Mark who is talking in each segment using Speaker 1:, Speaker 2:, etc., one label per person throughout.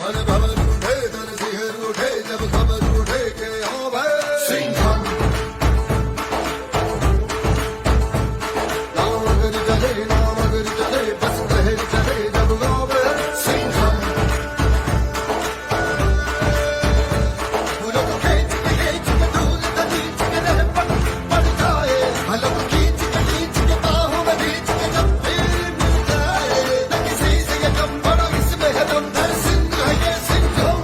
Speaker 1: मन भवन उठे तन सिहर उठे जब खबर उठे के हाँ भाई सिंघम नाम अगर चले बस लहर चले जब गाँव सिंघम फूलों को खींच के धूल खींच के रह पड़ जाए हलों को खींच के बाहों में खींच के जब दिल मिल जाए न किसी से ये कम बड़ा इसमें है दम धर सिंह है ये सिंघम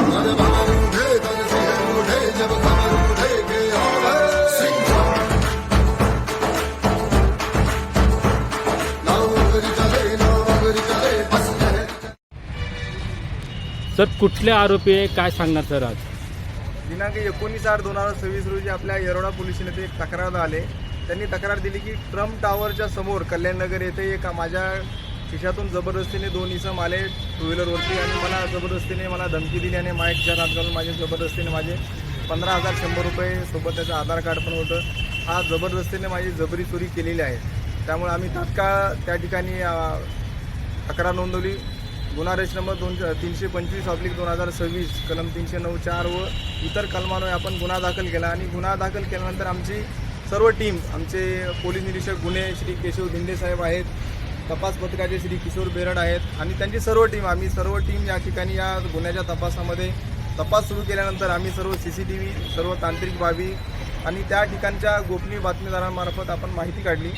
Speaker 1: मन भवन उठे तन सिहर उठे जब खबर उठे के हाँ भाई सिंघम नाम अगर चले बस लहर
Speaker 2: सर कुठले आरोपी आहे काय सांगणार सर आज?
Speaker 3: दिनांक 19/8/2026 रोजी आपल्या येरोडा पोलीस येथे एक तक्रार आले. त्यांनी तक्रार दिली की ट्रम्प टावरच्या समोर कल्याणनगर येथे एक माझ्या खिशातून जबरदस्तीने 2 इसम आले टू व्हीलरवरती आणि मला जबरदस्तीने धमकी दिली आणि माईकच्या हात घालून माझे जबरदस्तीने माझे 15,100 रुपये सोबत त्याचं आधार कार्ड पण होतं. हा जबरदस्तीने माझी जबरी चोरी केलेली आहे. त्यामुळे आम्ही तात्काळ त्या ठिकाणी तक्रार नोंदवली. गुन्हा रजिस्टर नंबर 325/2026 कलम 309(4) व इतर कलमांवर आपण गुन्हा दाखल केला आणि गुन्हा दाखल केल्यानंतर आमची सर्व टीम आमचे पोलीस निरीक्षक गुन्हे श्री केशव धिंडे साहेब आहेत, तपास पथकाचे श्री किशोर बेरड आहेत आणि त्यांची सर्व टीम आम्ही सर्व टीम या ठिकाणी या गुन्ह्याच्या तपासामध्ये तपास सुरू केल्यानंतर आम्ही सर्व CCTV सर्व तांत्रिक बाबी आणि त्या ठिकाणच्या गोपनीय बातमीदारांमार्फत आपण माहिती काढली.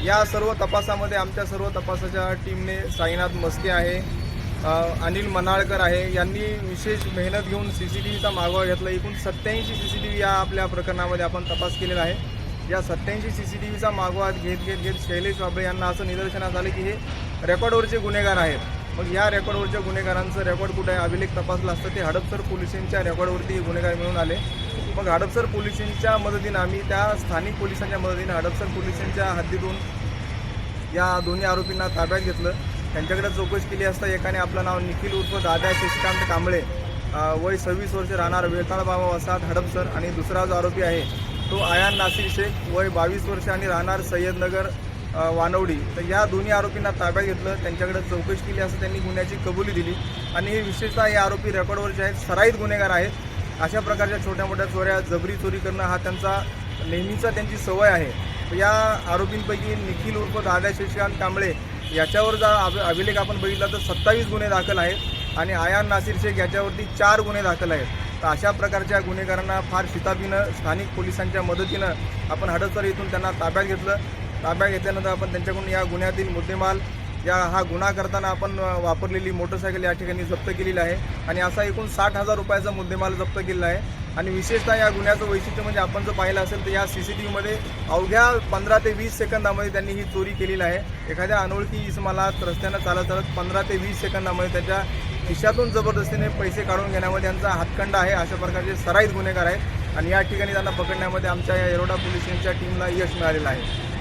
Speaker 3: या सर्व तपासामध्ये आमच्या सर्व तपासाच्या टीमने साईनाथ मस्के आहे, अनिल मनाळकर आहे यांनी विशेष मेहनत घेऊन CCTVचा मागोवा घेतला. एकूण 87 CCTV या आपल्या प्रकरणामध्ये आपण तपास केलेला आहे. या 87 CCTVचा मागोवा घेत शैलेश वाबळे यांना असं निदर्शनास आलं की हे रेकॉर्डवरचे गुन्हेगार आहेत. मग या रेकॉर्डवरच्या गुन्हेगारांचं रेकॉर्ड कुठे आहे अभिलेख तपासला असतं ते हडपसर पोलिसांच्या रेकॉर्डवरती हे गुन्हेगार मिळून आले. मग हडपसर पोलिसांच्या मदतीनं आम्ही त्या स्थानिक पोलिसांच्या मदतीनं हडपसर पोलिसांच्या हद्दीतून या दोन्ही आरोपींना ताब्यात घेतलं. त्यांच्याकडे चौकशी केली असता एकाने आपलं नाव निखिल उर्फ दादा शशिकांत कांबळे वय 26 वर्ष राहणार वेताळ बाबा वसाहत हडपसर आणि दुसरा जो आरोपी आहे तो आयान नासिर शेख वय 22 वर्ष आणि राहणार सय्यदनगर वानवडी. तर या दोन्ही आरोपींना ताब्यात घेतलं. त्यांच्याकडे चौकशी केली असता त्यांनी गुन्ह्याची कबुली दिली आणि हे विशेषतः हे आरोपी रेकॉर्डवरचे आहेत, सराईत गुन्हेगार आहेत. अशा प्रकारच्या छोट्या मोठ्या चोऱ्या जबरी चोरी करणं हा त्यांचा नेहमीचा त्यांची सवय आहे. या आरोपींपैकी निखिल उर्फ दादा शशिकांत कांबळे याच्यावर जर अभिलेख आपण बघितला तर 27 गुन्हे दाखल आहेत आणि आयान नासिर शेख याच्यावरती 4 गुन्हे दाखल आहेत. तर अशा प्रकारच्या गुन्हेगारांना फार शिताफीनं स्थानिक पोलिसांच्या मदतीनं आपण हडपसर इथून त्यांना ताब्यात घेतलं. ताब्यात घेतल्यानंतर आपण त्यांच्याकडून या गुन्ह्यातील मुद्देमाल हा गुन्हा करताना आपण वापरलेली मोटरसायकल या ठिकाणी जप्त केलेली आहे आणि असा एकूण 60,000 रुपयाचा मुद्देमाल जप्त केलेला आहे. आणि विशेषतः या गुन्ह्याचं वैशिष्ट्य म्हणजे आपण जर पाहिलं असेल तर या CCTVमध्ये अवघ्या 15 ते 20 सेकंदामध्ये त्यांनी ही चोरी केलेली आहे. एखाद्या अनोळखी इसमाला रस्त्यानं चालत 15 ते 20 सेकंदामध्ये त्याच्या खिशातून जबरदस्तीने पैसे काढून घेण्यामध्ये त्यांचा हातखंडा आहे. अशा प्रकारचे सराईत गुन्हेगार आहेत आणि या ठिकाणी त्यांना पकडण्यामध्ये आमच्या या येरोडा पोलीस स्टेशनच्या टीमला यश मिळालेलं आहे.